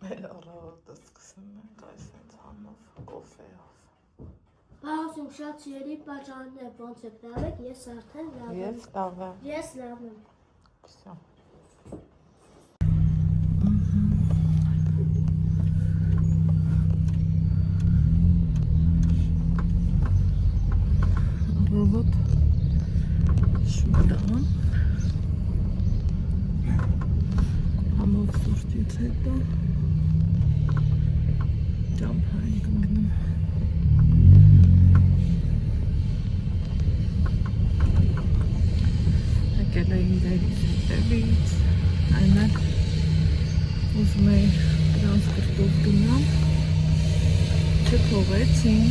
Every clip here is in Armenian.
Մեր առավոտը սկսում ենք այսպես համով, կոֆեով։ Բաղասում շատ սիրելի պատճառներ ոնց եք լավ եք, ես արդեն լավ եմ։ Ես լավ եմ։ Ես լավ եմ։ Всё։ Առավոտ շուտան համով սուրճից հետո ճամփա ենք ընկնում։ Եկել է իրարից հետևից, այնակ ուզում էի տրանսպորտով գնամ, չթողեցին,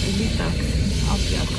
էլի տաքսի, ապյակ։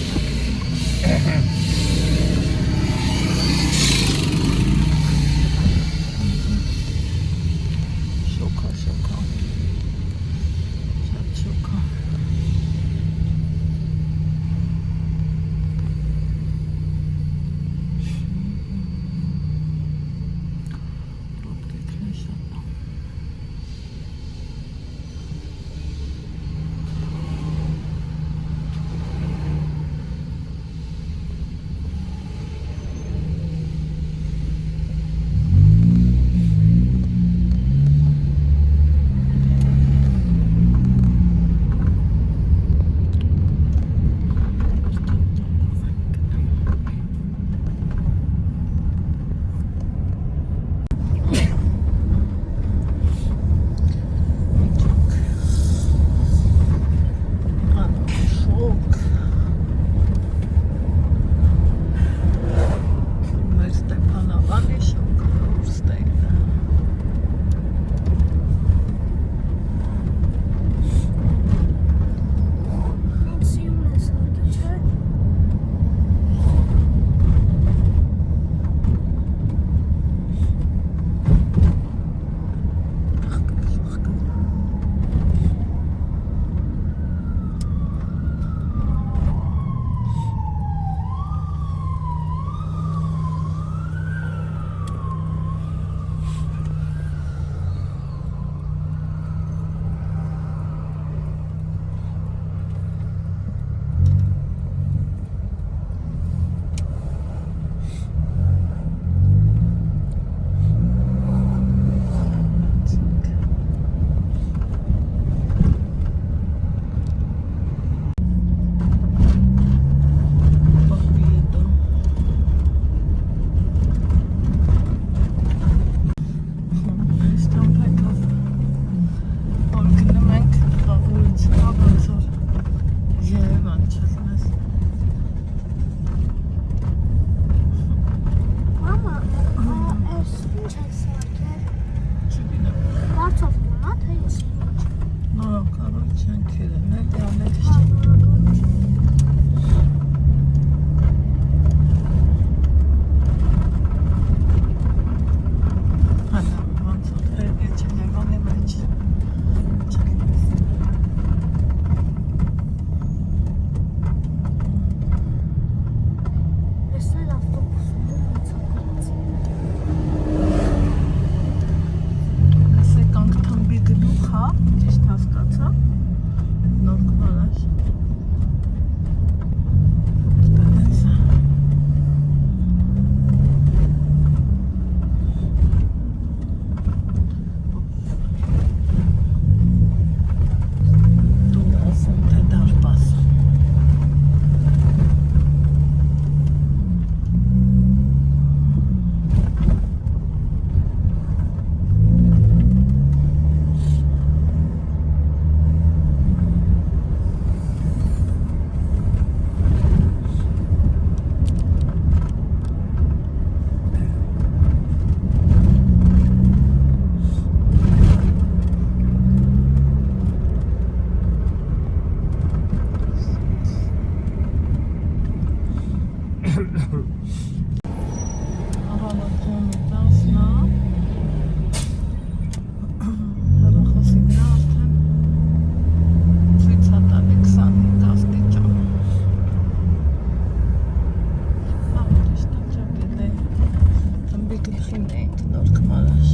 Գլխին էինք նոր կմարաշ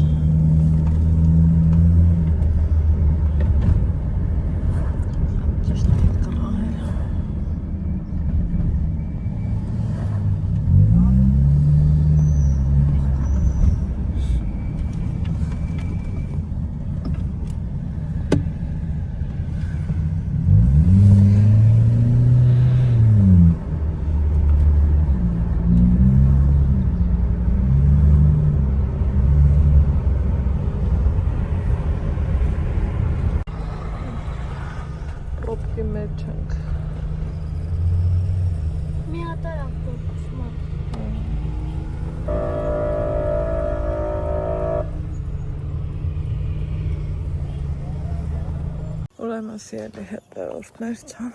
Ուրեմն սիրելի հետևորդներ ջան,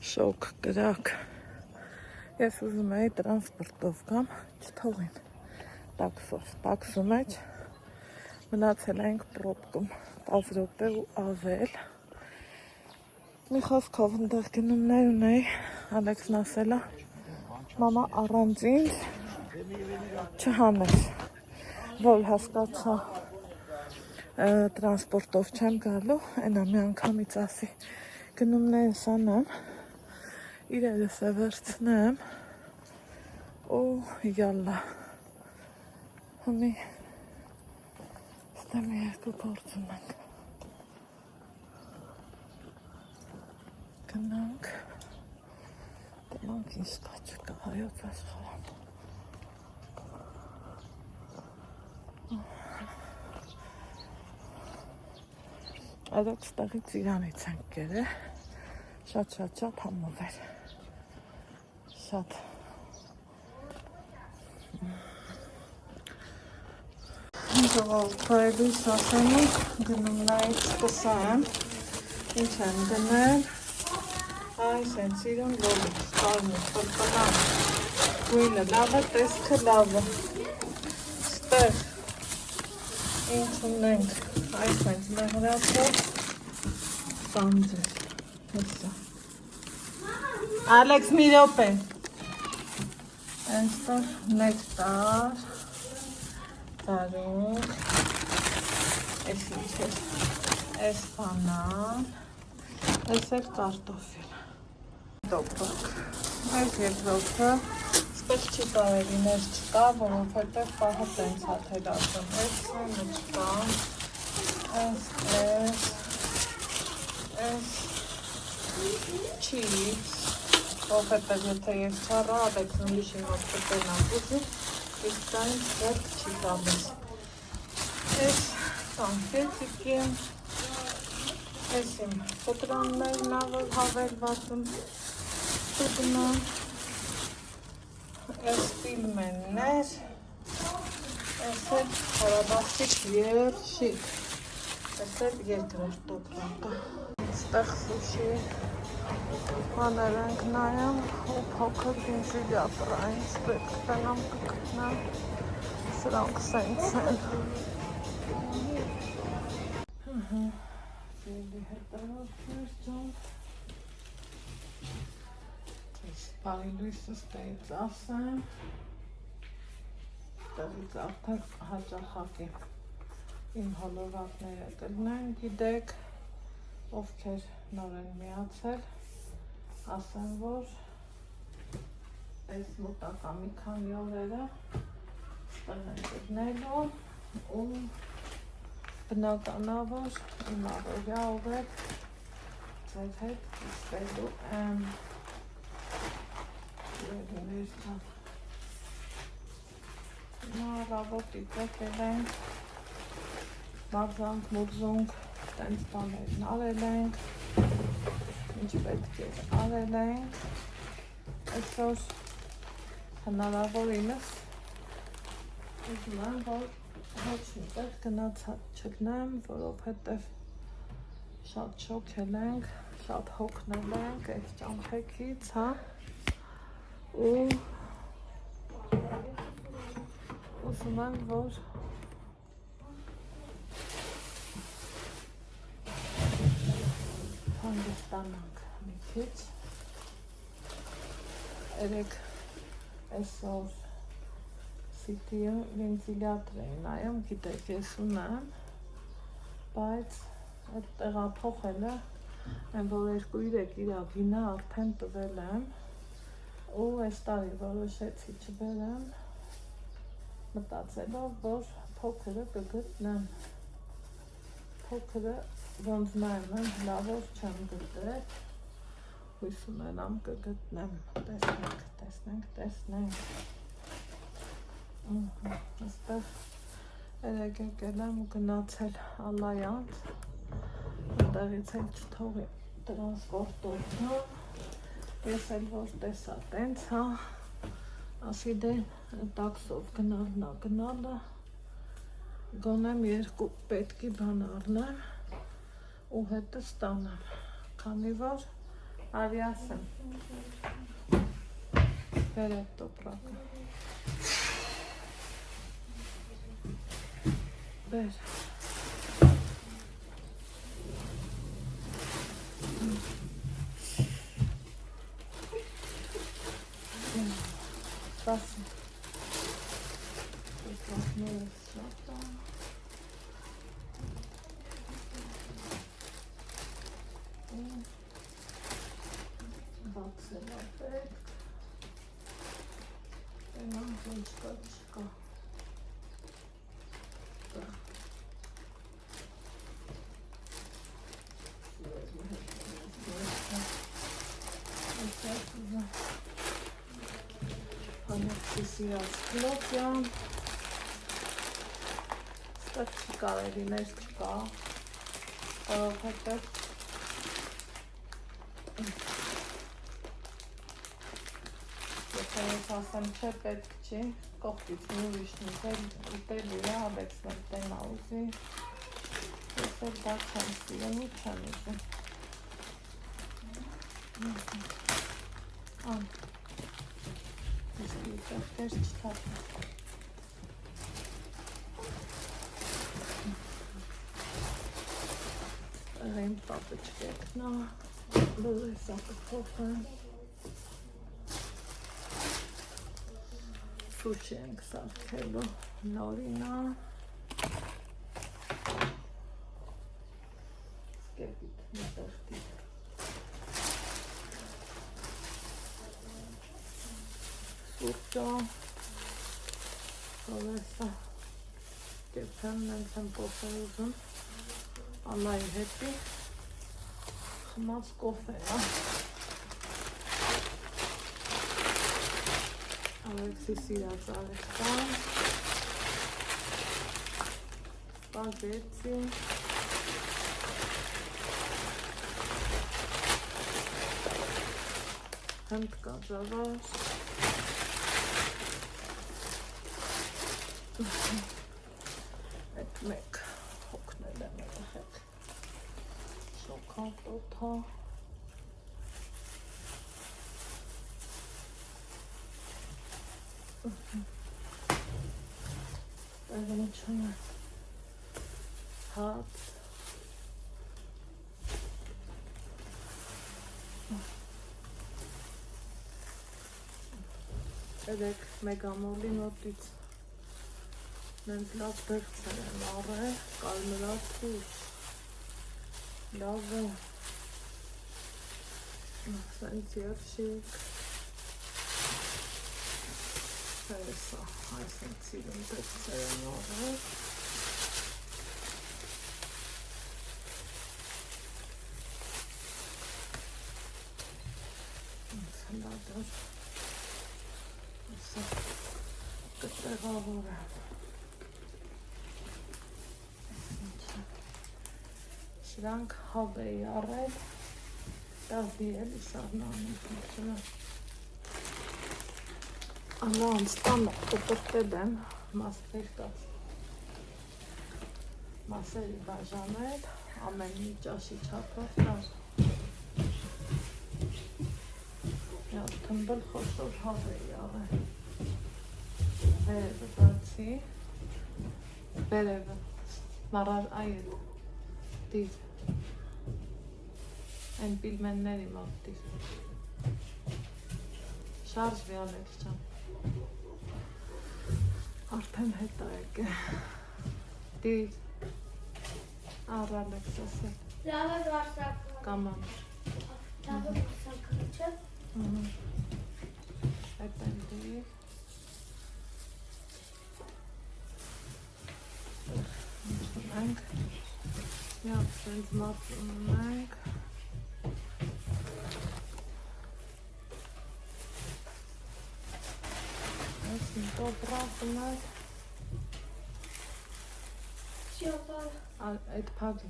շոկ կրակ։ Ես ուզում էի տրանսպորտով կամ չթողին տաքսով։ Տաքսու մեջ մնացել ենք պրոբկում 10 րոպե ու ավել։ Մի խոսքով ընդեղ գնումներ ունեի, Ալեքսն ասել է մամա առանց ինձ չհանես, որ հասկացա տրանսպորտով չեմ գալու, այնա մի անգամից ասի գնումներս անեմ, իրերս է վերցնեմ ու յալլա հունի ստեմ երկու գործում ենք գնանք տրանք ինչ կա չկա հայոց աշխարհում Այդ ստեղից Իրանից ենք կերել, շատ համով էր, շատ Բարելույս ասենք, գնումներից սկսեմ, ինչ եմ գնել, այս են սիրուն լոլիկ, կարմիր, պրպնամ, գույնը լավ է, տեսքը լավ է, ստեղ ինչ ունենք, այս ենք մեղրացով, սանձեր, հեսա, Ալեքս մի րոպե, այնստեղ նեկտար, Տարուկ, այս ինչ էր, այս բանան, այս էր կարտոֆիլ, տոպակ, այս երկրորդը, սպետ չի կարելի ներս չկա, որովհետև պահը տենց հաթել ասում, այս սույնը չկա, այս չիպս, որովհետև եթե ես չառա, Ալեքսն ուրիշի մոտ կտենամ ուզի, իսկ դա ինձ վերք չի տալիս, այս կոնֆետիկ եմ, այս իմ պտրոններն որ հավելված եմ տուգնան, այս ֆիլմեններ, այս էլ հարաբաստիկ երշիկ, այս էլ երկրորդ տոպրակը, ստեղ սուշի հաներ ենք նայում ու փոքր վինտիլյատորային պետք տենամ կգտնեմ, սրանք սենց են։ Սիրելի հետևորդներ ջան, բարելույսս տեղից ասեմ, տեղից արդեն հաճախակի իմ հոլովակները կլնեն, գիտեք, ովքեր նոր են միացել, ասեմ, որ այս մոտակա մի քանի օրերը ստեղ են գտնելու ու բնականավոր իմ առօրյա օրեր ձեր հետ կիսվելու եմ երիներ կան նա առավոտից եկել ենք մարզանք, մուրզունք տենց բաներն արել ենք ինչ պետք է արել ենք, այսօր հնարավորինս ուզում եմ, որ ոչ միտեղ գնացած չգնեմ, որովհետև շատ շոքել ենք, շատ հոգնել ենք այս ճամփեքից, հա, ու ուզում եմ, որ հանգստանանք մի քիչ, երեք այսօր սիտիում վենտիլյատոր էի նայում, գիտեք ես ունեմ, բայց այդ տեղափոխելը, այն որ 2-3 իրա գինը արդեն տվել եմ ու այս տարի որոշեցի չբերեմ, մտածելով, որ փոքրը կգտնեմ, փոքրը ոնց նայում եմ, լավոր չեմ գտել, հույս ունենամ կգտնեմ, տեսնենք, այստեղ երեկ եկել եմ ու գնացել Ալայանց, այդտեղից էլ չթողի տրանսպորտով, հա, ես էլ որ տեսա տենց, հա, ասի դե տաքսով գնալը, գոնեմ երկու պետքի բան առնեմ, ու հետը ստանամ, քանի որ արի ասեմ, բեր էդ տոպրակը, բեր, սասի, տոպրակները սրատա, բացել ապեք, Էնան ոչ կա չկա, Հանեցի սիրած կլոպյան, ստեղ չի կարելի, մեզ չկա, կարող հետև Եթե ես ասեմ չէ պետք չի, կողքից մի ուրիշն ուտել իրա հաբեցնել տենա ուզի, ես էլ դա չեմ սիրում ու չեմ ուզում։ Ան, իսկի տեղտեր չթափը։ Եղեին պապычկեքնա, բլեսա կփոխեմ։ Սուշի ենք սարքելու նորինա սկեպիտ միտեղտի սուրճա հովեսա կեպեմ նենց եմ կոֆե ուզում անայի հետի խմած կոֆեա Ալեքսի սիրած արեքտան, սպագեցի, հնդկա ժավար, այդ մեկ հոգնել եմ այդ հետ, շոքատոթա, Տեղնությունը հաց Երեք մեգամոլի մոտից նենց լավ դեղցեր եմ առել, կարմրաթուր, լավ է, սենց երջիկ Հեսա, այս են ծիրում դեղցեր եմ առել Սլադար Ասա կտեղավոր եմ Շրանք հաբ էի առել Դազդի էլի սարնանում Անոնց տանը կտրտել եմ մասեր կաց մասերի բաժանել ամեն մի ճաշի չափով տար թմբլ խոշոր հավ էի առել վերևը բացի վերևը մարար այլ դիր այն պիլմենների մոտ դիր շարժվի Ալեքս ջան Արդեն հետա եկե դիր առ Ալեքս ասել Լավ է վարսակ կաման Լավ է վարսակ չէ Այդ են դիր Ունենք Միակ սենց մատ ունենք Այս մի տոպրակ ունենք Շիոպար Այդ փագի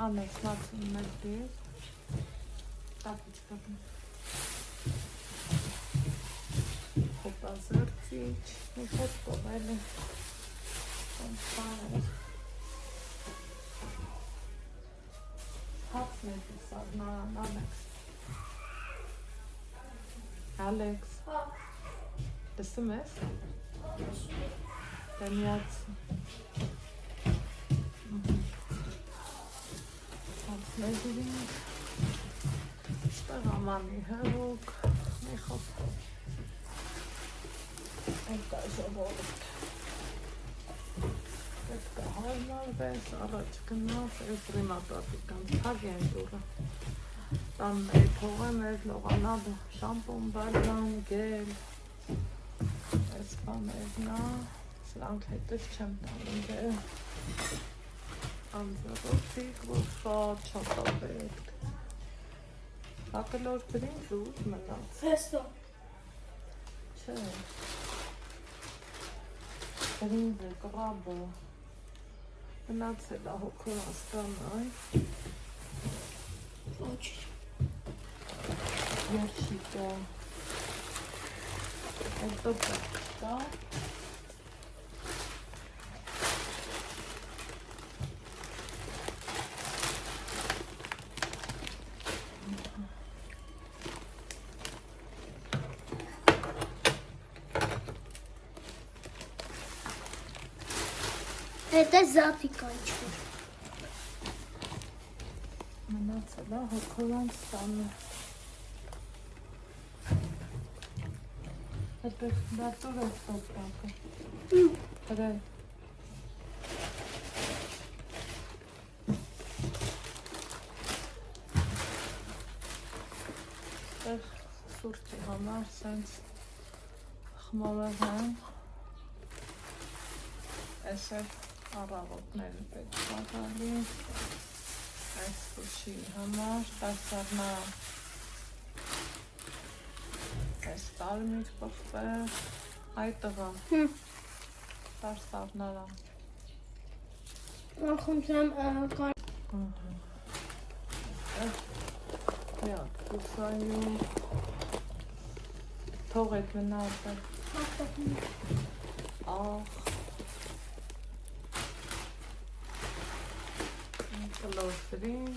Անես մատում մեկ դիր Տապիչ կապն Բազրցիչ, մի խոսքով էլի բաներ հացն է դիսարնան, Ալեքս լսում ես? Դե միաց հացներ իրինք ստեղ ամանի հրուկ մի խոսքով Եկա ժողովուրդ պետք է հարմարվես, առաջ գնաս, ես ռիմատատիկան թագ են դուրը տան մեր փողը մեր լողանալը, շամպուն, բալյան, գել այս բաներն է, սրանք հետև չեմ տանում դե անձրոտիկ, որ շատ չատապետք հակլոր բրինձ ուր մնաց Հեստո Չէ Բրինձը, կրաբը մնացել է հոգոր աստան Ոչ Երշիկը Հետո պետք կա Это запика ինչ-որ Մնացել է հոգորան ստանը Հետո դատուր է ստոպակը Հրե Տեղ սուրճի համար սենց խմորեղ եմ Այս է առավոտները պետք կաղալի Այս սուշի համար տասարնա Այս տարմիր պղպեղ Այտղա Տարսարնարա Անխնդրեմ Միատ կուսայում Թող էդ մնացը Աղ Կլորսրին,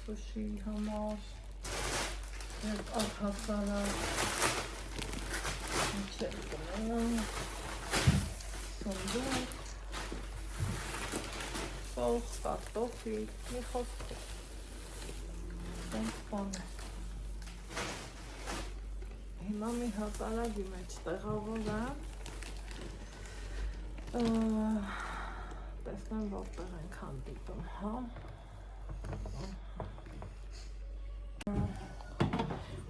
սուշի համար Եվ աղհասարա Ինչեր կմենան Սնդուկ Սող, կարտոֆի, մի խոսքով Սենց բան է Հիմա մի հատարագի մեջ տեղավոր եմ Տեսնեմ որտեղ ենք հանդիպում, հա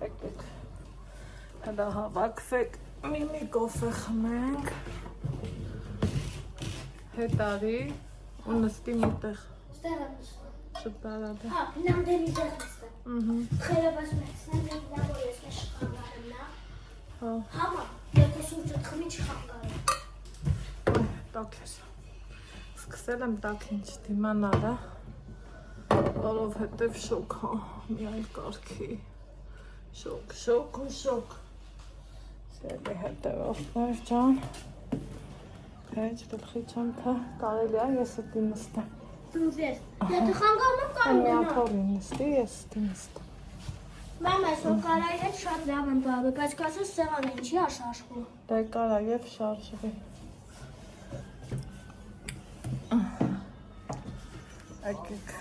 Եկեք Հլա հավաքվեք մի կոֆե խմենք Հետարի ու նստի միտեղ Ստեղ եմ նստում Շպարադը Հա, նամ դերի դեղ նստեմ Խելոված մեցնեմ, նամ որ ես մեզ շխանգարեմ նա Համա, եթե սուրճը թխմի չխանգարեմ Ոյ, տակ ես Սկսել եմ տակ ինչ դիմանալ, որով հետև շոկ հա, մի այլ կարգի Շոկ ու շոկ Սելի հետևովներ ճան Հեչ գլխի չեմ թե կարելի է ես էտի նստեմ Դուզ ես, եթե խանգարում եմ կարող Մի գնալ աթորի նստի, ես էտի նստեմ Մամ այսօր կարայի հետ շատ լավ եմ բավի, բայց կասես սեղանը ինչի աշարժվում Դե կարա և շարժվի Եկեք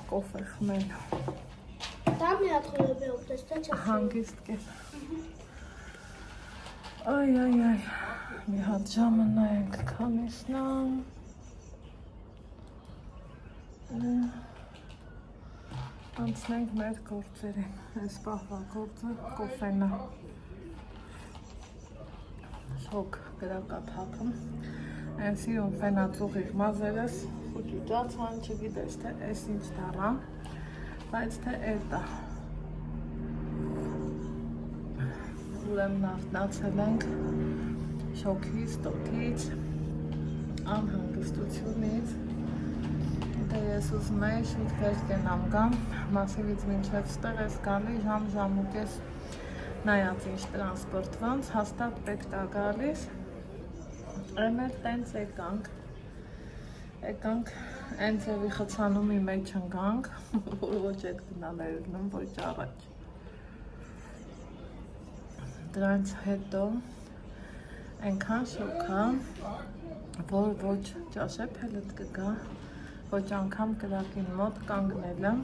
կոֆե խմելու Տամ մի հատ խորոբե ուտեստը չասում Հանգիստ կես Այ, մի հատ ժամը նայենք քանիսնան Անցնենք մեր գործերին, այս պահվա գործը կոֆենա Շոկ գրակատ հապում Են սիրում ֆենացուղիղ մազերս խուճուճացան, չգիտես թե ես ինչ դարան, բայց թե էտա Ուրեմն արթնացել ենք շոքից, տոքից, անհանգստությունից Դե ես ուզում էի շուտ վեր կենամ գամ, մասիվից մինչև ստեղ ես գալի ժամ ու կես նայած ինչ տրանսպորտ ոնց, հաստատ պետք է գալիս, εμել տենց եկանք, են ձևի խցանումի մեջ ընկանք, որ ոչ էտ գնալերնում, ոչ առաջ։ Դրանց հետո ենքան շոքա, որ ոչ ճաշեպելըտ կգա, ոչ անգամ կրակին մոտ կանգնել եմ։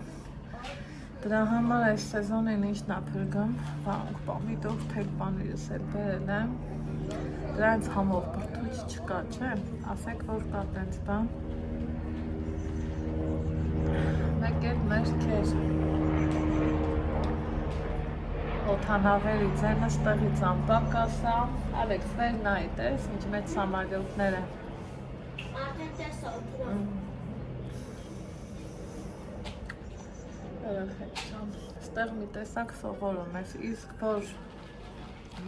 Դրա համար այս սեզոնին ինչն է փրկում, վանք պամիդոր թել պանիրս էլ բերել եմ։ Դրանց համով բրդուճ չկա, չէ, ասեք որ կա տենց բան։ Մեկ էլ մերքեր։ Օդանավերի ձենը ստեղից անպակասա, Ալեքս վեր նայդ ես, ինչ մեծ սամալյոտներ են։ Արդեն տեսա օդանավ։ Երեխեք ջան, ստեղ մի տեսակ սովորում ես, իսկ որ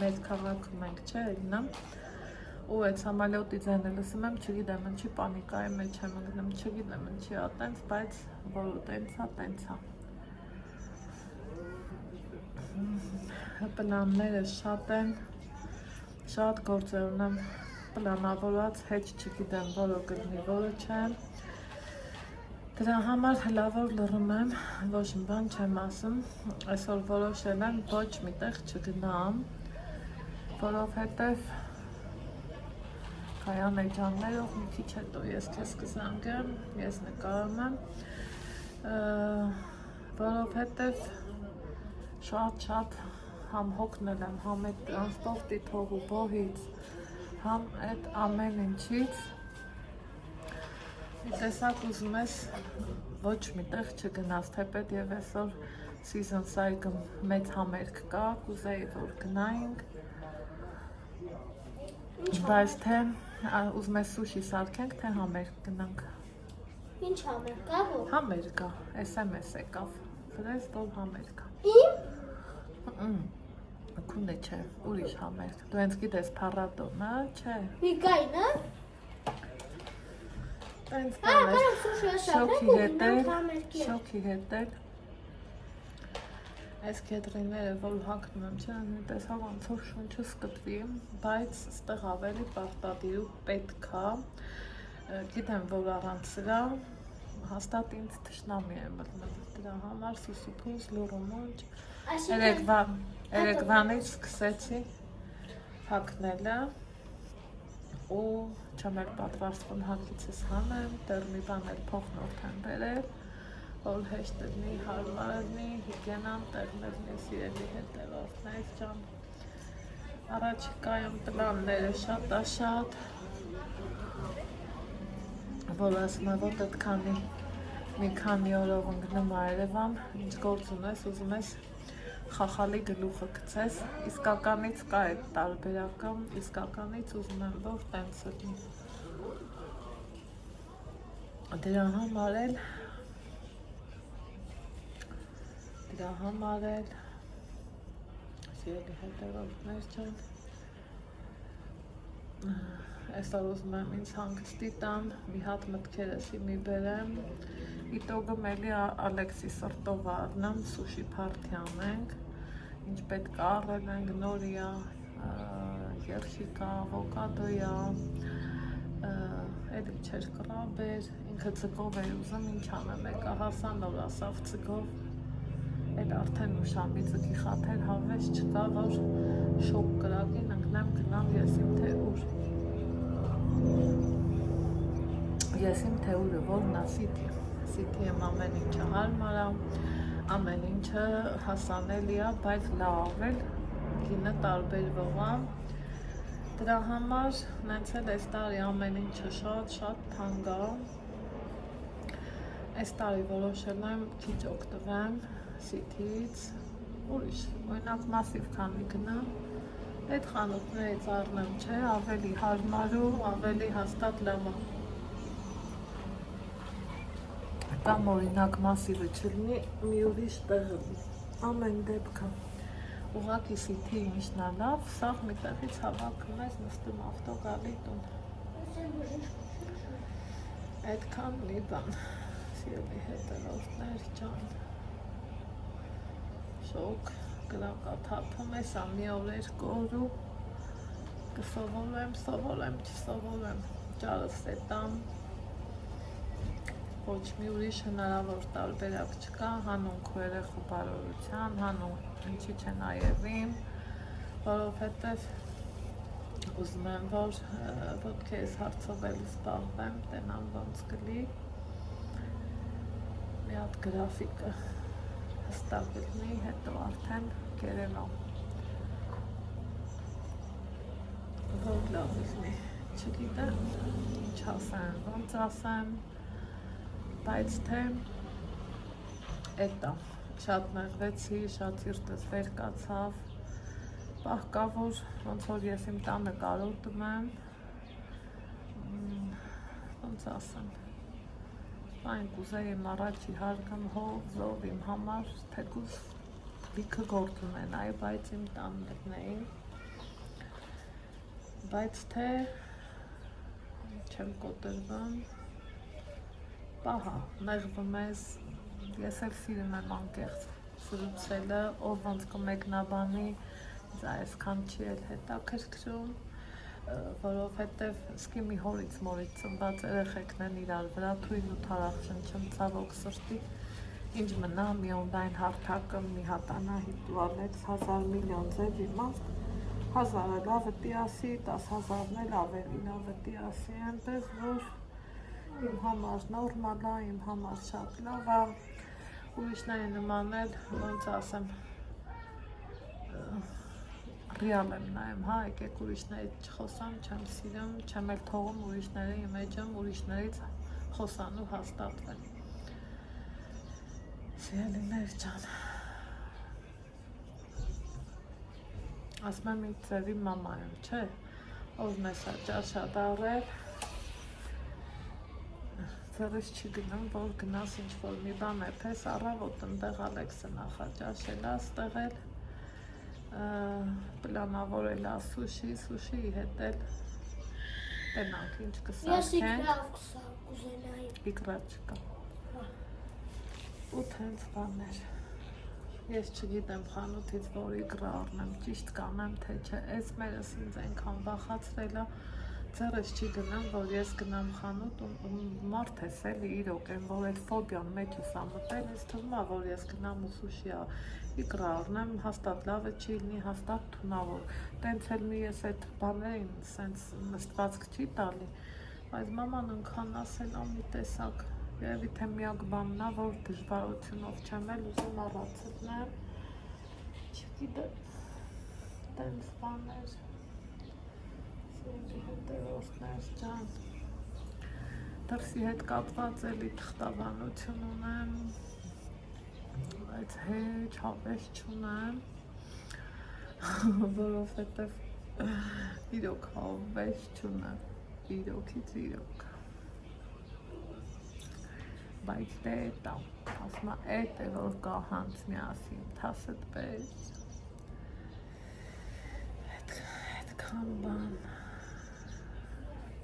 մեծ քաղաքում ենք չէ ելնամ, ու այդ սամալյոտի ձենը լսում եմ, չգիտեմ ինչի պանիկայի մեջ եմ ընկնում, չգիտեմ ինչի ատենց, բայց որ տենցա։ Պլանները շատ են, շատ գործեր ունեմ պլանավորած, հեչ չգիտեմ որը կլինի, որը չեմ։ Դրա համար հլավոր լռում եմ, ոչ մի բան չեմ ասում, այսօր որոշել եմ ոչ միտեղ չգնամ, որովհետև Կայան էջաններով մի քիչ հետո ես քեզ կզանգեմ, ես նկարում եմ, որովհետև շատ համ հոգնել եմ, համ այդ տրանսպորտի թողու բոհից, համ այդ ամեն ինչից, մի տեսակ ուզում ես ոչ մի տեղ չգնաս, թեպետ և այսօր season cycle մեծ համերգ կա, կուզեի որ գնայինք, բայց թե ուզում ես սուշի սարքենք, թե համերգ գնանք։ Ինչ համերգ կա որ։ Համերգ կա, SMS եկավ, վրես որ համերգ կա։ Իմ։ Քունե չէ, ուրիշ համերգ, դու հենց գիտես փառատոնը, չէ։ Վիգայնը։ Տենց բան է, շոքի շոքի հետ էլ։ Այս կետրիները, որ հագնում եմ, չէ, նույնպես ոնց որ շունչս կտրի, բայց ստեղ ավելի պարտադիր ու պետք է, գիտեմ, որ առանց սրա, հաստատ ինձ թշնամի եմ մտնում, դրա համար սուսուփուս, լուրումունջ, երեկվանից սկսեցի հագնելը ու չեմ էլ պատրաստվում հագիցս հանեմ, դեռ մի բան էլ փոխնորդ եմ բերել, որ հեշտ լինի, հարմար լինի, հիգիենան տեղն լինի, սիրելի հետևորդներ ջան։ Առաջիկայում պլանները շատ, որ ասում եմ, որ այդքանի մի քանի օրով ընկնում Երևան, ինչ գործ ունես, ուզում ես խախալի գլուխը գցես, իսկականից կա այդ տարբերակը, իսկականից ուզում եմ որ տենց լինի։ Դրա համար էլ սիրելի հետևորդներ ջան, այսօր ուզում եմ ինձ հանգստի տան, մի հատ մտքերս մի բերեմ, իտոգում էլի Ալեքսի սրտով առնեմ, սուշի փարթի անենք, ինչ պետք է առել ենք, նորիա, երշիկա, ավոկադոյա, էլի չեր կրաբեր, ինքը ձգով էր ուզում, ինչ անեմ, եկա հասա նոր ասավ ձգով, էլ արդեն ուշամի ձգի խաթեր հավես չկա, որ շոկ կրակին ընկնեմ գնամ եսիմ թե ուր։ Եսիմ թե ուրը, որն է սիթի եմ ամեն ինչը հարմար է, ամեն ինչը հասանելի է, բայց լավ էլ, գինը տարբերվող է, դրա համար նենց էլ այս տարի ամեն ինչը շատ թանկ է, այս տարի որոշել եմ քիչ օգտվեմ սիթից, ուրիշ, օրինակ մասիվ քանի գնամ, այդ խանութներից առնեմ, չէ, ավելի հարմար ու ավելի հաստատ լավ է։ Կամ օրինակ մասիվը չլինի, մի ուրիշ տեղը ամեն դեպքը ուղղակի սիթի ինչն է լավ, սաղ մի տեղից հավաքում ես, նստում ավտո գալի տուն։ Այդքան մի բան, սիրելի հետևորդներ ջան, շոկ կրակաթափում ես ամի օր երկու օրու կսովորեմ, չսովորեմ, ճարս էտամ, ոչ մի ուրիշ հնարավոր տարբերակ չկա, հանուն քո երեխու բարօրության, հանուն ինչի չեն այևին, որովհետև ուզում եմ, որ ոտքերս հարցով էլ զբաղվեմ, տենամ ոնց կլի, մի հատ գրաֆիկը հստակ գտնի, հետո արդեն կերենա, որ լավ լինի, չգիտեմ, ինչ ասեմ, ոնց ասեմ, բայց թե էտա, շատ մեղվեցի, շատ սիրտս վեր կացավ, պահ կա, որ ոնց որ ես իմ տանը կարոտում եմ, ոնց ասեմ, այն կուզեի իմ առաջի հարգն հով, զով իմ համար, թեկուզ լիքը գործ ունենայի, բայց իմ տան գտնեի, բայց թե չեմ կոտրվում, պահա, մեղվում ես, ես էլ սիրում եմ անկեղծ սրուցելը, ով ոնց կմեկնաբանի, ինձ այսքան չի էլ հետաքրքրում, որովհետև սկի մի հորից մորից ծնված երեխեքն են իրար վրա թույն ու թարախ շնչում ցավոք սրտի, ինչ մնա մի օնլայն հարթակը, մի հատ Անահիտ տուալետ 1000 միլիոն ձև իմաստ, 1000-ը լավը տիասի, 10,000-ն էլ ավելի լավը տիասի, այնպես որ իմ համար նորմալ է, իմ համար շատ լավ է, ուրիշների նման էլ, ոնց ասեմ, ռիալ եմ նայում, հա, եկեք ուրիշներից չխոսամ, չեմ սիրում, չեմ էլ թողում ուրիշների իմ էջում, ուրիշներից խոսան ու հաստատվեն։ Սիրելիներ ջան, ասում եմ ինձ ձևի մամա եմ, չէ, ով մեզ է ճաշատ առել, ձեռս չի գնում, որ գնաս ինչ-որ մի բան էպես, առավոտ ընդեղ Ալեքսը նախաճաշել է ստեղել, պլանավորել է սուշիի հետ էլ տենանք ինչ կսարքենք, իգրավ չկա, ու թենց բաներ, ես չգիտեմ խանութից որ իգրա առնեմ, ճիշտ կանեմ թե չէ, այս մերս ինձ ենքան վախացրել է, ձեռս չի գնում, որ ես գնամ խանութ ու մարդ ես էլի իրոք են, որ այդ ֆոբիան մեջս ամտել, ես թվում է, որ ես գնամ ու սուշի իգրա առնեմ, հաստատ լավը չի լինի, հաստատ թունավոր, տենց էլ մի ես այդ բաներին սենց նստվածք չի տալի, բայց մաման ընքան ասել ամի տեսակ, երևի թե միակ բանն է, որ դժվարությունով չեմ էլ ուզում առացնեմ, չգիտեմ, տենց բաներ, հետևորդներ ջան, դրսի հետ կապված էլի թղթաբանություն ունեմ, բայց հեչ հավես չունեմ, որովհետև իրոք հավես չունեմ, իրոքից իրոք, բայց դե էտա, ասում է էտ է որ կա հանց միասին, թասդ պես, հետքան բան,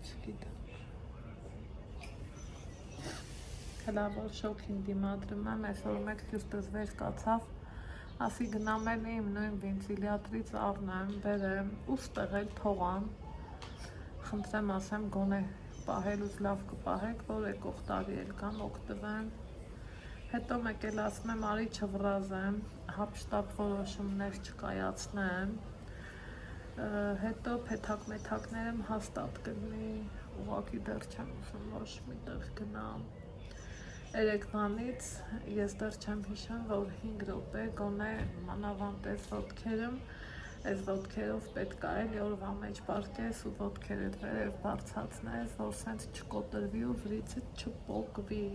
չգիտեմ, հլա որ շոքին դիմադրում եմ, այսօր մեկ սիրտս վեր կացավ, ասի գնամ էլ իմ նույն վենտիլյատրից առնեմ, բերեմ ու ստեղել թողամ, խնդրեմ ասեմ գոնե պահելուց լավ կպահեք, որ եկող տարի էլ կամ օգտվեմ, հետո մեկ էլ ասում եմ արի չվրազեմ, հապշտապ որոշումներ չկայացնեմ, հետո փեթակ-մեթակներեմ հաստատ կլինի, ուղղակի դեռ չեմ ուզում ոչ միտեղ գնամ, երեկվանից ես դեռ չեմ հիշում, որ 5 րոպե գոնե մանավանդ այս ոտքերում, այս ոտքերով պետք է էլի օրվա մեջ պարկես ու ոտքերդ վերև բարձացնես, որ սենց չկոտրվի ու վրիցդ չպոկվի,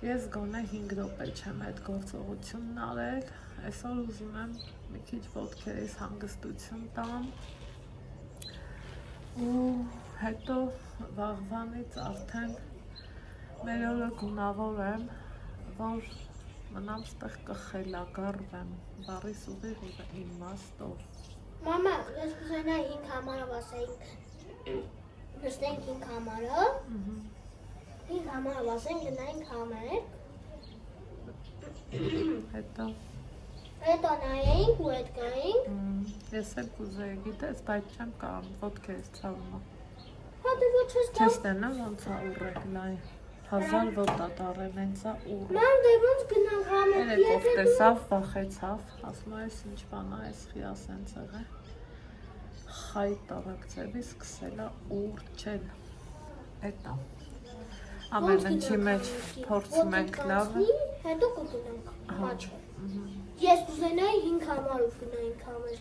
ես գոնե 5 րոպե չեմ այդ գործողությունն արել, այսօր ուզում եմ մի քիչ ոտքերիս հանգստություն տամ ու հետո վաղվանից արդեն մեր օրը գունավորեմ, որ մնամ ստեղ կխելագարվեմ, բառիս ուղիղ իմաստով։ Մամա, ես կուզենայի 5 համարով ասենք, նստենք 5 համարով, 5 համարով ասենք, գնայինք համեր, հետո, Հետո նայեինք ու հետ գայինք։ Ես էլ կուզեի, գիտես, բայց չեմ կարող, ոտքը ես ցավում։ Հա դու ոչ ես կա։ Չես տենա ոնց է ուռեք լայ։ 1000 վոտա տարել հենց է ուռ։ Ման դե ոնց գնանք համել։ Երեկով տեսավ, վախեցավ, ասում է, ինչ բան է, այս խիա սենց եղե։ Խայ տարակցեվի սկսել է ուռչել։ Էտա։ Ամեն ինչի մեջ փորձում ենք լավը։ Հետո կգնանք աչք։ Ես կուզենայի 5 համարով գնայինք համեր։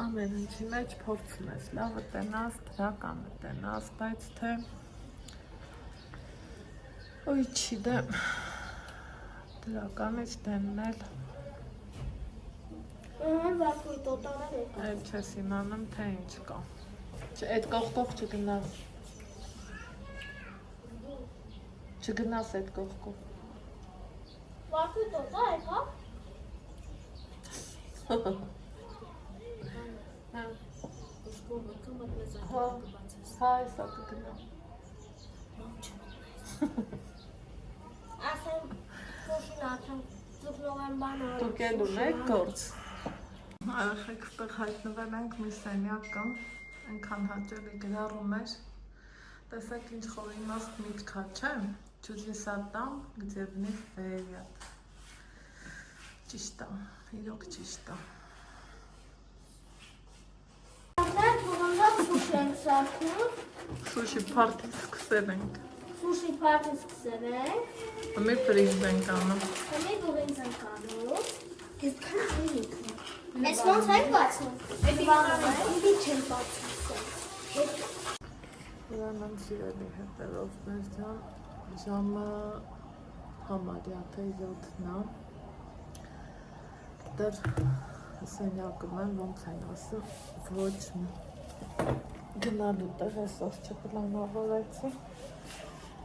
Ամեն ինչի մեջ փորձում ես լավը տենաս, դրականը տենաս, բայց թե ոյ չի դեմ դրականից տեննել վարդուր տոտաներ է։ այլ չես իմանում, թե ինչ կա։ Այդ կողքով չգնաս։ Չգնաս այդ կողքով։ Վարդուր տոտա է, հա։ Հա, այսա կգնա։ Ասեմ, փոշին աթեմ, ձուկնող եմ բան արել։ Դուք էլ ունեք գործ։ Արախեք ստեղ հայտնվել ենք մի սենյակը, այնքան հաճելի գրառում էր։ Տեսեք ինչ խոր իմաստ միտք է, չէ՞։ Чудеса там, где в них верят։ Ճիշտ է, իրոք ճիշտ է։ Սուշի ենք սարքում։ Սուշի փարթի սկսել ենք։ Սուշի փարթի սկսել ենք։ Մի պրինձ ենք անում։ Մի բուրինձ ենք անում։ Ես քան ինքն։ Ես ոնց ենք բացում։ Էդի չեմ բացում։ Ուրեմն սիրելի հետևողներ ջան, ժամը համարյա թե 7-ն է։ Դեռ սենյակում եմ, ոնց են ասում, ոչ գնալու տեղ այսօր չպլանավորեցի,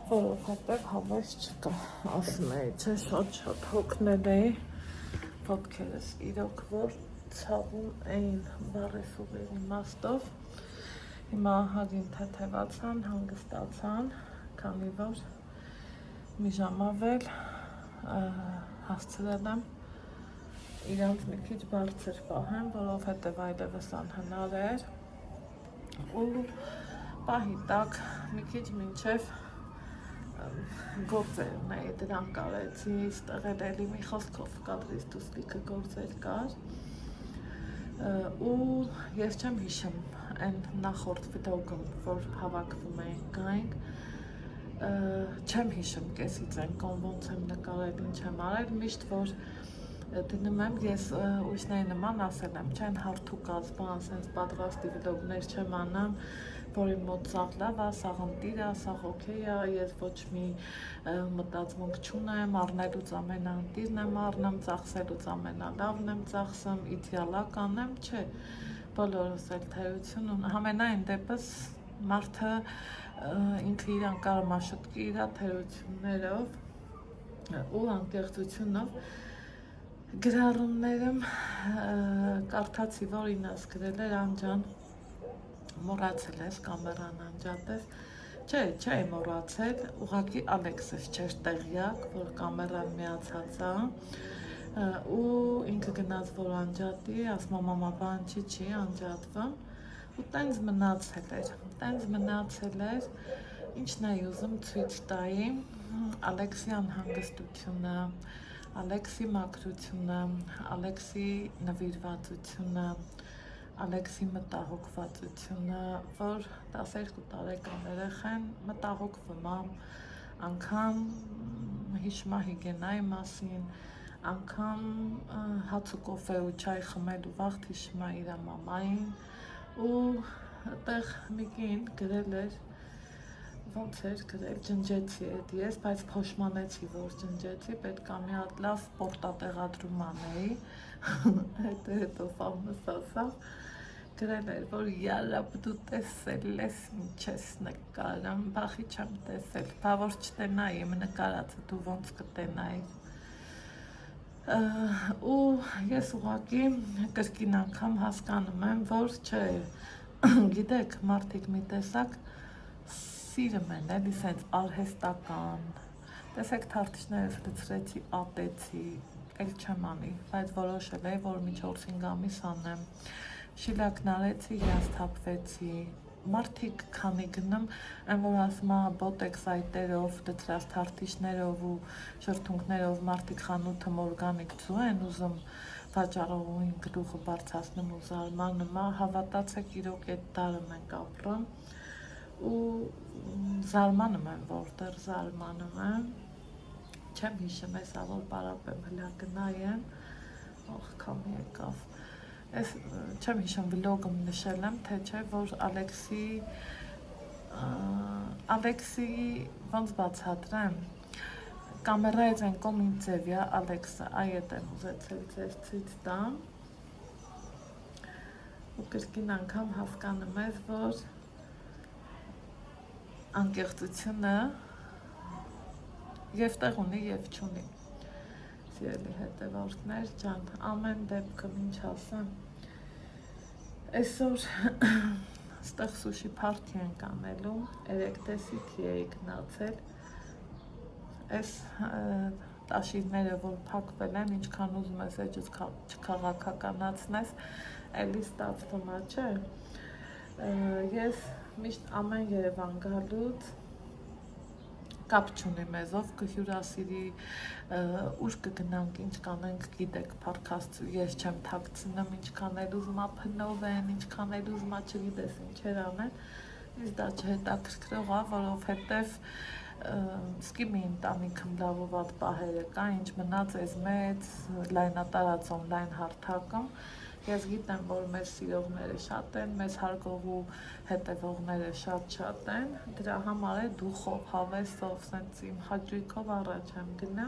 որովհետև հավես չկա, ասում էի, չէ, շատ հոգնել էի, ոտքերս իրոք որ ցավում էին բարեսուղի իմաստով, հիմա ահագին թեթևացան, հանգստացան, քանի որ մի ժամ ավել հասցրել եմ իրանց մի քիչ բարձր պահեմ, որովհետև այլևս անհնար էր ու պահի տակ մի քիչ մինչև գործեր ունեի, դրանք արեցի, ստեղել էլի մի խոսքով կադրից դուրս լիքը գործեր կար ու ես չեմ հիշում այն նախորդ վիդեոգում, որ հավաքվում էինք գայինք, չեմ հիշում կեսից այն կոն ոնց եմ նկարել, ինչ եմ արել, միշտ որ դնում եմ, ես ուսնեի նման ասել եմ, չեն հարթուկած բան, սենց պատրաստի վիդեոգներ չեմ անամ, որ իմ մոտ սաղ լավ է, սաղ ընտիր է, սաղ օքեյ է, ես ոչ մի մտածմունք չունեմ, առնելուց ամենաընտիրն եմ առնում, ծախսելուց ամենալավն եմ ծախսում, իդեալա կանեմ, չէ, բոլորս էլ թերություն ունեմ, համենայն դեպս մարդը ինքը իրան կարող է շտկի իր թերություններով ու անկեղծությունով գրառումներում կարդացի, որ ինձ գրել էր անջան, մոռացել ես կամերան անջատես, չէ մոռացել, ուղղակի Ալեքսս չէր տեղյակ, որ կամերան միացած է ու ինքը գնաց, որ անջատի, ասում մամա բան չի անջատվում ու տենց մնացել էր, ինչն է ուզում ցույց տայի Ալեքսի անհանգստությունը, Ալեքսի մաքրությունը, Ալեքսի նվիրվածությունը, Ալեքսի մտահոգվածությունը, որ 12 տարեկան երեխան մտահոգվում է, անգամ հիշում է հիգիենայի մասին, անգամ հաց ու կոֆե ու չայ խմելու վաղ հիշում է իր մամային ու այդտեղ մի կին գրել էր, ոնց էր գրել, ջնջեցի էդ ես, բայց փոշմանեցի, որ ջնջեցի, պետք է մի հատ լավ սպորտատեղադրում անեի, հետո ամս ասավ, գրել էր, որ յարապ դու տեսել ես, ինչ ես նկարում, բախի չեմ տեսել, բա որ չտենայի, իմ նկարածը դու ոնց կտենայիր, ու ես ուղղակի կրկին անգամ հասկանում եմ, որ չէ, գիտեք, մարդիկ մի տեսակ սիրում են, էլի սենց արհեստական, տեսեք թարթիչներս լցրեցի, ատեցի, էլ չեմ անի, բայց որոշել էի, որ մի 4-5 ամիս անեմ։ Շիլակն արեցի, հիասթափվեցի։ Մարդիկ քանի գնում, այն որ ասում է բոտեքս այտերով, դրած թարթիչներով ու շրթունքներով մարդիկ խանութը օրգանիկ ձու են ուզում վաճառողին գլուխը բարձրացնում ու զարմանում է, հավատացեք իրոք այդ տարը մենք ապրում ու զարմանում եմ, որտեղ զարմանում եմ, չեմ հիշում էսա, որ պարապեմ հլա գնայեմ, ախ կամի եկավ, ես չեմ հիշում վլոգում նշել եմ, թե չէ, որ Ալեքսի ոնց բացատրեմ, կամերայից են կոմ ինձ ձևյա Ալեքսը, այդ եմ ուզեցել ձեզ ցույց տամ ու կրկին անգամ հասկանում ես, որ անկեղծությունը և տեղ ունի և չունի, սիրելի հետևորդներ ջան, ամեն դեպքում ինչ ասեմ, այսօր ստեղ սուշի փարթի ենք անելու, 3 տեսիքի էի գնացել, այս տաշիրները, որ փակվել են, ինչքան ուզում ես էջս չքաղաքականացնես, էլի ստացվում է, չէ, ես միշտ ամեն Երևան գալուց կապ չունի մեզով, կհյուրասիրի, ուր կգնանք, ինչ կանենք, գիտեք, փառքաստ, ես չեմ թաքցնում, ինչքան էլ ուզում ա փնով են, ինչքան էլ ուզում ա չգիտես ինչեր անեն, ինձ դա չհետաքրքրող ա, որովհետև սկի մի ընտանիքում լավ ու վատ պահերը կա, ինչ մնաց էս մեծ լայնատարած օնլայն հարթակում, ես գիտեմ, որ մեզ սիրողները շատ են, մեզ հարգող ու հետևողները շատ են, դրա համար է դուխով, հավեսով, սենց իմ հաճույքով առաջ եմ գնա,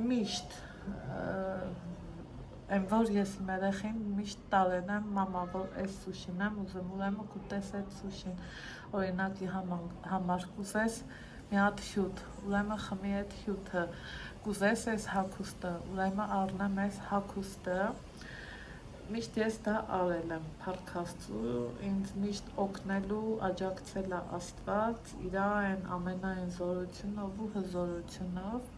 միշտ, այն որ ես իմ երեխին միշտ տարել եմ, մամա, որ այս սուշին եմ ուզում, ուրեմն կուտես այդ սուշին, օրինակի համար կուզես մի հատ հյութ, ուրեմն խմի այդ հյութը, կուզես այս հագուստը, ուրեմն առնեմ այս հագուստը, միշտ ես դա արել եմ, փառքաստու, ինձ միշտ օգնելու, աջակցել է Աստված, իր այն ամենայն զորությունով ու հզորությունով,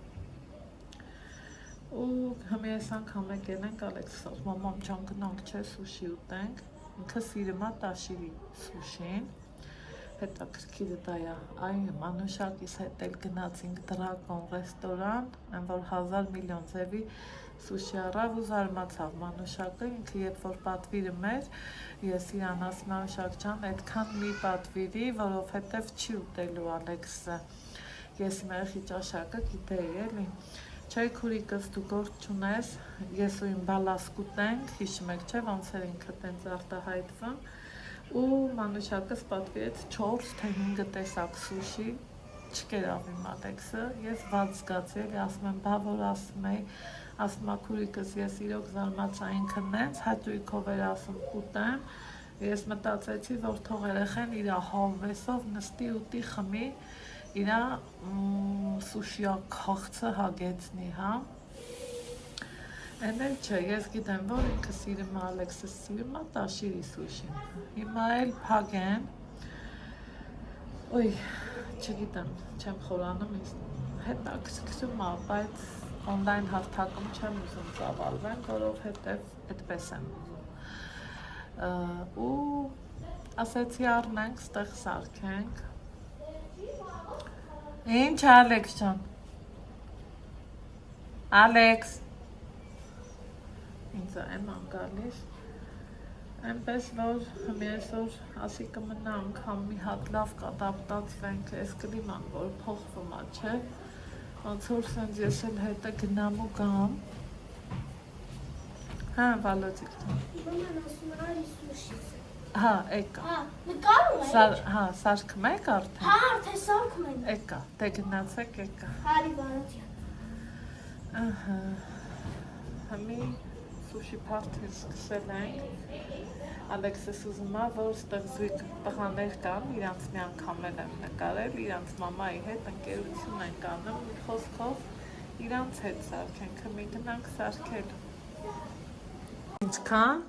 ու հմի ես անգամ եկել ենք Ալեքսով, մաման ջան գնանք չէ սուշի ուտենք, ինքը սիրում է տաշիրի սուշին, հետաքրքիրը դա է, այն Մանուշակիս հետ էլ գնացինք Դրակոն ռեստորան, այն որ 1000 միլիոն ձևի սուշի առավ ու զարմացավ Մանուշակը, ինքը երբ որ պատվիրում էր, ես իրան ասում Մանուշակ ջան, այդքան մի պատվիրի, որովհետև չի ուտելու Ալեքսը, ես իմ երեխի ճաշակը գիտեի էլի, չէ քուրիկս դու գործ չունես, ես ու իմ բալաս կուտենք, հիշում եք չէ, ոնց էր ինքը տենց արտահայտվում, ու Մանուշակս պատվիրեց 4 թե 5 տեսակ սուշի, չկերավ իմ Ալեքսը, ես վատ զգացի, էլի ասում եմ, բա որ ասում էի, ասում ա քուրիկս ես իրոք զարմացա ինքը նենց հաճույքով էր ասում կուտեմ, ես մտածեցի, որ թող երեխեն իր հավեսով նստի ուտի խմի, իր սուշիա քաղցը հագեցնի, հա, են էլ չէ, ես գիտեմ, որ ինքը սիրում է Ալեքսը սիրում է տաշիրի սուշին, հիմա էլ փագեն, ոյ, չգիտեմ, չեմ խորանում, հետաքրքրում է, բայց օնլայն հարթակում չեմ ուզում ծավալվեմ, որովհետև այդպես եմ ուզում, ու ասեցի առնենք, ստեղ սարքենք, ինչ Ալեքս ջան, Ալեքս, ինձ եմ անգալիս, այնպես որ հմի այսօր ասի կմնա անգամ մի հատ լավ կադապտացվենք, այս կլիման, որ փոխվում է, չէ, ոնց որ սենց ես էլ հետը գնամ ու գամ, հա, Վալոդիկ ջան, Մաման ասում է արի սուշից, հա, եկա, նկարում է, հա, սարքում եք արդեն, հա, արդեն սարքում են, եկա, դե գնացեք եկա, հարի Վարոդյան, ահա, հմի սուշի փարթին սկսել ենք, Ալեքսս ուզում է, որ ստեղ զույգ տղաներ կան, իրանց մի անգամ էլ եմ նկարել, իրանց մամայի հետ ընկերություն ենք անում, մի խոսքով իրանց հետ սարքենք, հմի գնանք սարքել, ինչքան?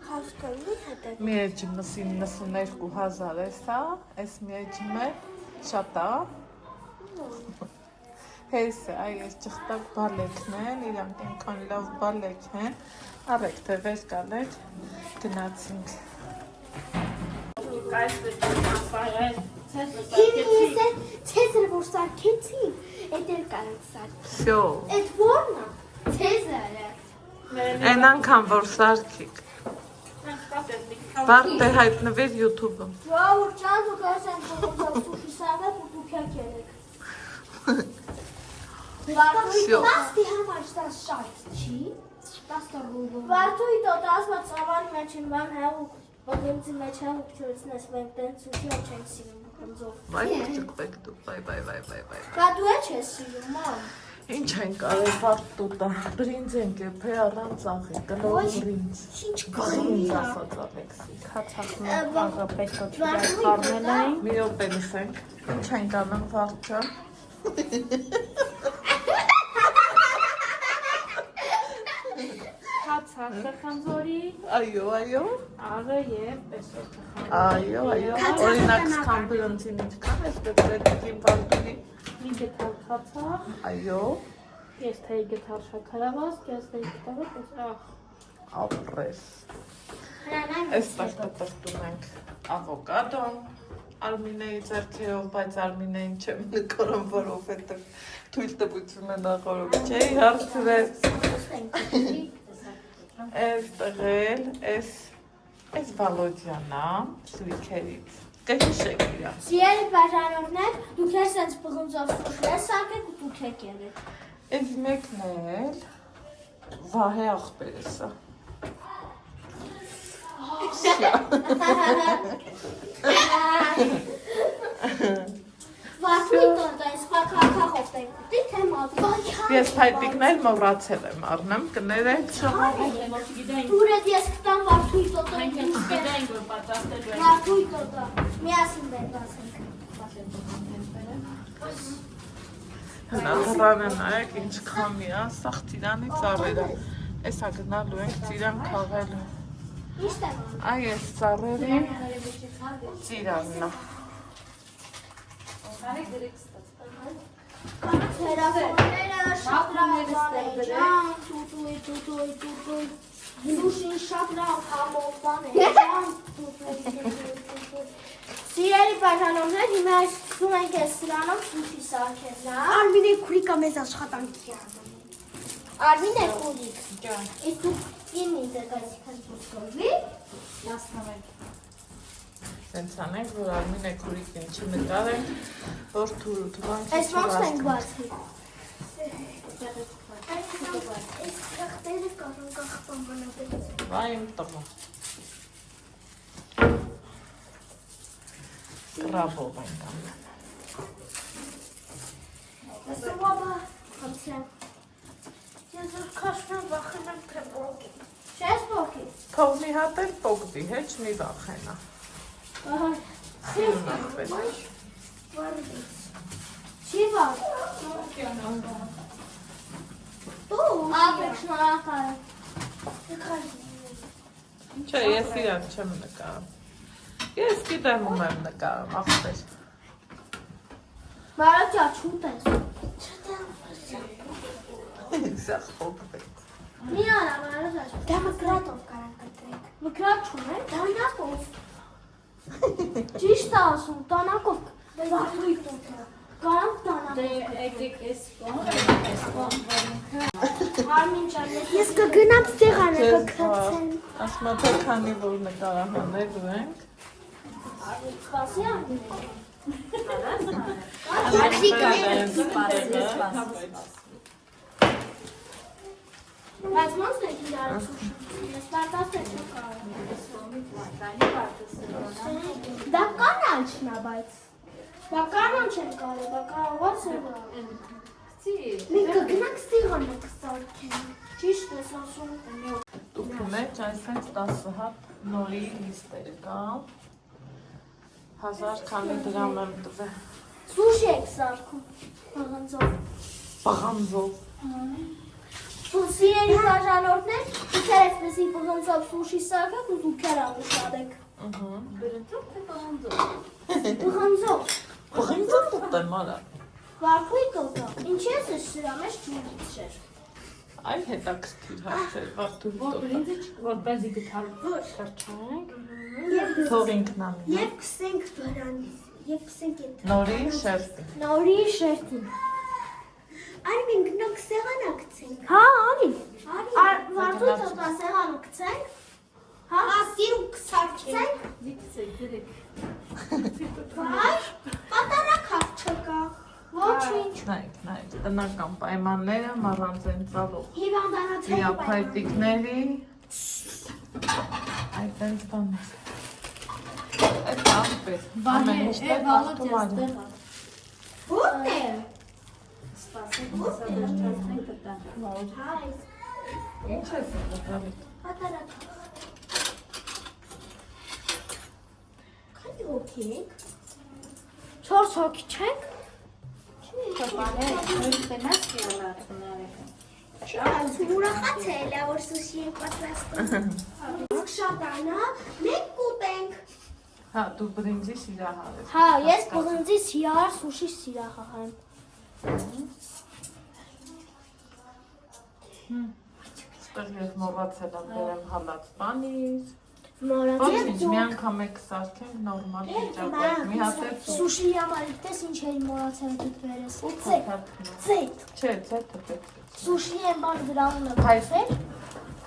Հասկալի հետ է, մի էջիմը 92,000 է սա, այս մի էջիմը շատ է, Հեսը, այս ճխտակ բալեքն են, իրանք ինքան լավ բալեք են, առեք թե վեր կալեք, գնացինք։ Ցեզարը որ սարքեցին, էդ էլ կարանք սարքել։ Всё։ Էդ որն է։ Ցեզարը։ Այն անգամ որ սարքիկ։ Բարդ է հայտնվեր YouTube-ում։ Որ ճան ու գազան փոխով սուշի սարը ու փյակ ելեք։ Всё։ Դաստի համար դա շատ չի։ Դաստը ռուբը։ Վարտույի տոտազը ծավալի մեջ են բան հեղուկ, բողեմցի մեջ հեղուկ չորցնես մենք տեն սուշի օչ ենք սիրում բխնձով։ Վայ ճկվեք դու, վայ։ Բա դու է չես սիրում, մամ։ Ինչ են կարել վարտուտա, բրինձ են կեփե առանց աղի, կլոր բրինձ։ Ինչ Բրինձ ասաց Ալեքսի, քացախնը աղա պետքոչի կարմելային։ Մի րոպե լսենք, ինչ են կանեմ վարդչան։ Քացախը խանձորի, Այո, աղը եւ պեսոտ խանձորի։ այո, օրինակ սկամբրոնցին ինչքան է պետքին վարդուի։ Մի գետալ քացախ, Այո, ես թեյ գետալ շաքարավազ, ես թեյ գետալ աղ։ ապրես։ Այստեղ կտրտում ենք ավոկադոն, Արմինեի ձեռքերով, բայց Արմինեին չեմ նկարում, որովհետև թույլ տվությունը նախորդ չէի հարցրեց։ Այստեղ էլ, այս Վալոդյանա, Սույքերից, կհիշեք իրան։ Սիրելի բաժանորդներ, դուք ես սենց բղնձով սուշներ սարքեք ու դուք եք ելեք։ Այս մեկն էլ Վահե աղբերս է։ Վարդույի տոտա, ես պակակախով տենք ուտի, թե մատվա։ Ես փայտիկներ մոռացել եմ առնեմ, կներեք Դուր էդ ես կտամ վարդույի տոտա։ Մենք էլ գիտենք, որ պատրաստելու ենք։ Վարդույի տոտա, միասին բերդասենք։ հնարանը նայեք ինչքան միա, սաղ ծիրանի ծառերը, էսա գնալու ենք ծիրան քաղելու։ Իշտ եմ անում։ Այ ես ծառերի ծիրանն է։ Հերախոները շապրավան ջան, տուտույ, սուշին շապրավ համովան է ջան, տուտույ։ Սիրելի բաժանորդներ, հիմա սկսում ենք ես սրանով սուշի սարքել, նա։ Արմինե քուրիկա մեզ աշխատանքի անում։ Արմինե քուրիկ։ Ջան։ Իսկ դու ինի դերգասիկան դուսկովի։ Լասնավեք։ Սենց անենք, որ Արմինե քուրիկին չնկարենք, որ թուրանք Այս ոնց ենք բացի։ Այս քախտերը կարող կախպան բանապետից։ Վայ իմ տղա։ Կրաբով ենք անում։ Ասում աբա, խնդրեմ։ Ես որ քաշնեմ վախենամ թե բողի։ Չես բողի։ Թող մի հատ էլ պոգվի, հեչ մի վախենա։ Ահա, Խիվ վարդից։ Չի վար։ Դու, ապեք շնորհակալ եմ։ Չէ, ես իրան չեմ նկարում։ Ես գիտեմ ում եմ նկարում, աղբեր։ Մարաճա չուտ ես։ Սաղ պոգվեց։ Մի արա, մարաճա չուտ։ Դա մկրատով կարան կտրեք։ Մկրատ չունեն, տանակով։ Ճիշտ է ասում, տանակով վարդույի տոտը։ Կարանք տանակով։ Եկեք էս Արմին ջան, ես կգնամ ստեղանը կգցեմ։ Ասմա թե քանի որ նկարահանելու ենք։ Արմին սպասի Արմին։ Բայց ոնց եք իրար սուշում, ես պարտաստ եք նկարում։ Դա կանալ չնա, բայց։ Դա կանալ չեն կարել, դա կարողած է վար։ Մենք կգնանք ստեղանը կսարքենք, ճիշտ ես ասում։ Տուփի մեջ այսպես 10 հատ նորի լիստեր կա։ 1000 քանի դրամ եմ տվել։ Սուշի եք սարքում, պղնձով։ Պղնձով։ Սիրելի բաժանորդներ, դուք այսպեսի պղնձով սուշի սարքեք ու դուք անուշադեք։ բրնձով թե պղնձով։ Պղնձով։ Պղնձով ուտեմ արա։ Վարդույթ օտա։ Ինչի՞ ես սրա մեջ չունեցեր։ Այ հետաքրքիր հարցեր, Վարդուհի տոտա։ Որպեսզի գտար կրճենք։ Թող ինքն անի։ Եվ կսենք վրանից, եւ կսենք այդ։ Նորի շերտի։ Նորի շերտին։ Արի մենք գնանք սեղանը գցենք։ Հա, արի։ Վարդույթ օտա սեղանը գցենք։ Հա, սիրու կսարքենք։ Դիքսեք, դրեք։ Վայ, պատարակ չկա։ Ոչինչ։ Նայեք, տնական պայմանները մառանձեն ծավով։ Հիվանդանոցի Հիապայտիկների այդպես բաներ։ Այդ աղբեր, ամեն ինչն է պախտումարը։ Ո՞ւր է։ Սպասեք, հեսա դաշտացնենք կտան։ Հայ, Ինչ ես ուղղալի։ պատարակ։ Քանի հոգի եք։ 4 հոգի չեք։ Ուրախացել է, որ սուշի ենք պատրաստում։ Շատանա, մենք կուտենք։ Հա, դու բրինձի սիրահար ես։ Հա, ես բրինձի սիրահար, սուշի սիրահար եմ։ Ստեղ ես մոռացել եմ բերեմ հալած բանից։ Մորացել Ոչինչ, մի անգամ եք սարքենք նորմալ վիճակով։ Մի հատ է սուշի համար դες ինչ էի մորացել դուք վերես։ Ցետ։ Չէ, ցետը պետք է։ Սուշի եմ բան դրամունը Հայ- բացել։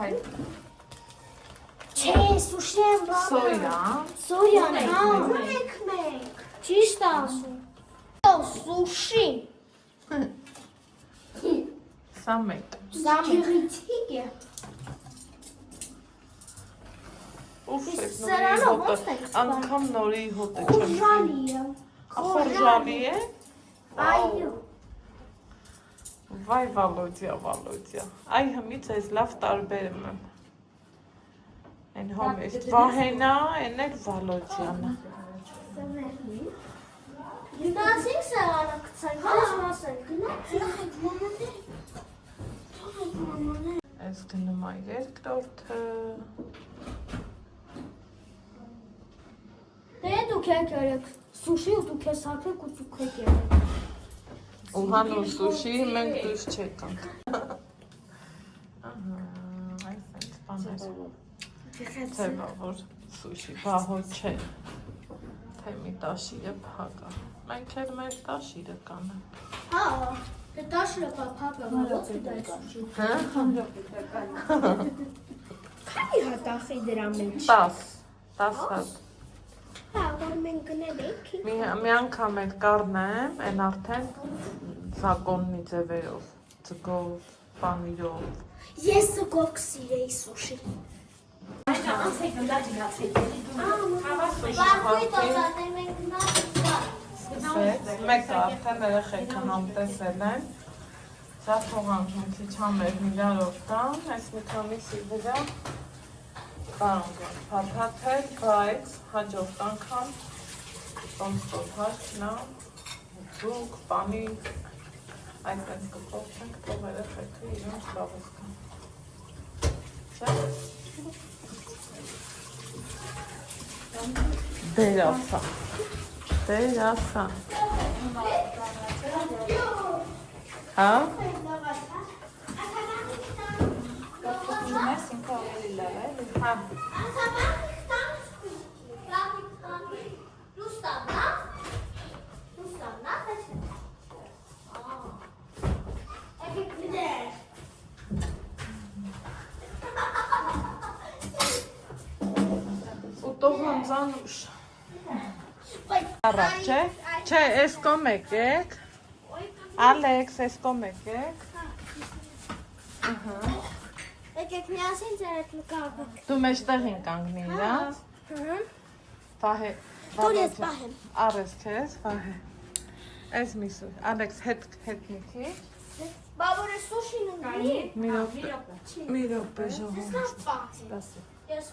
Հայ Չէ, սուշի եմ բան։ սոյա, Սոյան, հա, մենք։ Ճիշտ ասում։ Սուշի։ սա մեկ։ Սա գեղեցիկ է։ Ուֆ, Իսկ այս սրանով նորի ո՞նց հոտը, եք սպանում։ անգամ նորի հոտը չեմ։ Խորժալի է։ Խորժալի է։ Այո։ Վայ Վալոդիա։ Այ հմից ես լավ տարբերում եմ։ Այն հոմես Վահենա, այն էլ Վալոդիանը։ Գնացինք սեղանը գցենք, հենց մասենք, գնացինք։ Այս գնում է երկրորդը։ Դե դուք եք երեք սուշի ու դուք եք սարքեք ու դուք եք երեք։ Ուհան ու սուշի մենք դուրս չեկանք։ Ահա, այս բաներ։ Թեվա որ սուշի բահո չէ։ Թե մի տաշիրը փակա։ Մենք էլ մեր տաշիրը կանը։ Հա, դե տաշը փափակա, ո՞ց դա է սուշի։ Հա։ Քանի հատ ախի դրա մեջ։ 10 հատ։ Հա, որ մենք գնելենք։ Մի անգամ էլ կառնեմ, այն արդեն զակոննի ձևերով, ձգով, պանիրով։ Ես զգով կսիրեի սուշի։ Բարվույթ օտատե մենք գնացինք։ Մեկ արդեն երեխեքը համտեսել են։ Սա թողանք մի քիչ համեր իրարով տան, այս մի քանիսի վրա բանք են փաթաթել, բայց հաջորդ անգամ տոնստով հաշնա, ձուկ, պանիկ, այդպես կփոխենք, թող երեխեքը իրենց լավս կան։ Չէ՞։ Դերասա։ Հա։ Հա։ Ու տողան ծանուշ։ Առաջ, չէ։ Չէ, այս կողմ եկեք։ Ալեքս, այս կողմ եկեք։ Ահա։ Եկեք միասին ձերդ նկարվեք։ Դու մեջտեղին կանգնի իրանց։ Վահե։ Դուր ես պահեմ։ Արես քեզ, վահե։ Այս միսու։ Ալեքս հետ մի քիչ։ Բաբորը սուշին ունի։ Մի րոպե ժողով։ Սպասի։ Ես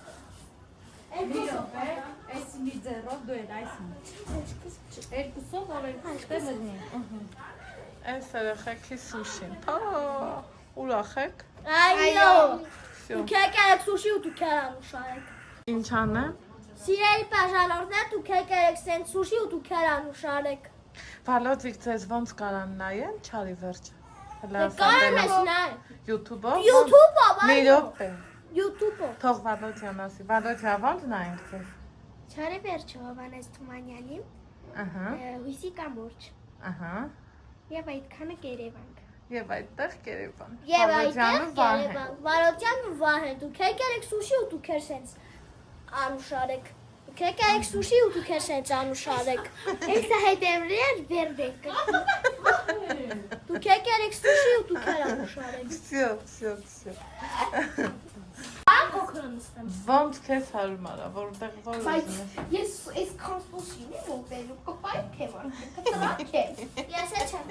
Մի րոպե, այս մի ձեռով դու էլ այս։ Երկուսով որ տեսնի։ Այս երեխեքի սուշին։ Փա, ուրախ եք։ Այո։ Всё։ Դուք եկեք սուշի ու դուք եք անուշարեք։ Ինչ անեմ։ Սիրելի բաժանորդներ, դուք եկեք սենց սուշի ու դուք եք անուշարեք։ Վալոձիկ ձեզ ոնց կարան նայեն, չարի վերջը։ Կարան ես նայ։ YouTube-ով։ YouTube-ով, Մի րոպե։ YouTube-ով։ Թող Վալոձյան ասի։ Վալոձյա ոնց նայենք ձեզ։ Չարի վերջը Հովանես Թումանյանի, Ահա, հույսի կամուրջ։ ահա։ Եվ այդքանը կերևանք։ Եվ այդտեղ Կերեբան։ Եվ այդտեղ կերևանք։ Վարոդյանն ու Վահեն, դուք եկեք սուշի ու դուք եք սենց անուշարեք։ Դուք եկեք սուշի ու դուք եք սենց անուշարեք։ Էսա հետևրեր վերդեք։ Դուք եկեք սուշի ու դուք եք անուշարեք։ Всё։ Ան փոքրն ստեմ։ Ոնց քեզ հարմար է, որտեղ որ Բայց ուզում ես։ ես այս կոնսպոսին եմ ողբերու կպայք եմ արդեն, կտրակ եմ։ Ես էլ չեմ։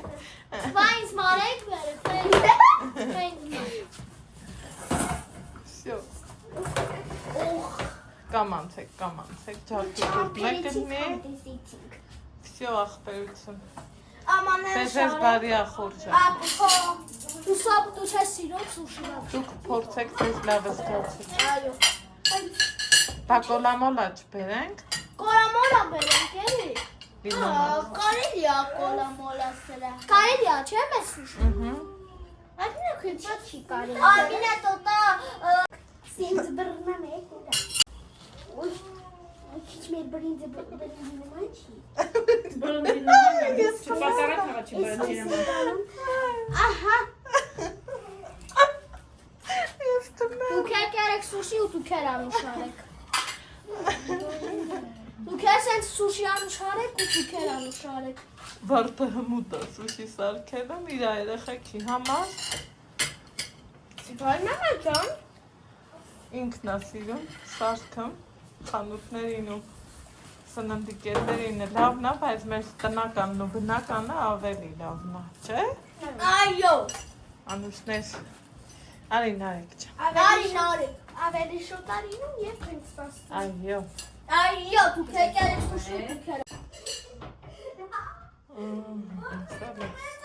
Վայնց մարեք վերեք։ Всё։ Օխ, Կամանցեք, ջարդի մեկը մի։ Всё ախպերություն։ Ամաներ Ձեզ բարի ախորժա։ Ապո, դու սապ դու չես սիրում սուշիվա։ Դուք փորձեք ձեզ լավ զգացել։ Այո։ Բակոլամոլա չբերենք։ Կորամոլա բերենք էլի։ Լիմոնադ։ Կարելի է կոլամոլա սրա։ Կարելի է, չէ՞ մեզ սուշի։ Այդինը քիչ չի կարելի։ Ամինա տոտա սինց բռնամ եք ուրա։ Ոյ, քիչ մեր բրինձը նման չի։ Ահա։ Դուք եկեք սուշի ու դուք եք անուշարեք։ Դուք եք սենց սուշի անուշարեք ու դուք եք անուշարեք։ Վարդը հմուտ է, սուշի սարքել եմ իր երեխեքի համար։ Բայց մամա ջան, Ինքն է սիրում, սարքում, խանութներին ու սննդի կետերին լավն է, բայց մեր տնականն ու բնականը ավելի լավն է, չէ՞։ այո։ Անուշներ, արի նարեկ ջան։ Ավելի շուտ արինում եւ պրինցես։ Այո։ Այո, դուք եկեք սուշի ու դուք եք։ Սա լավ։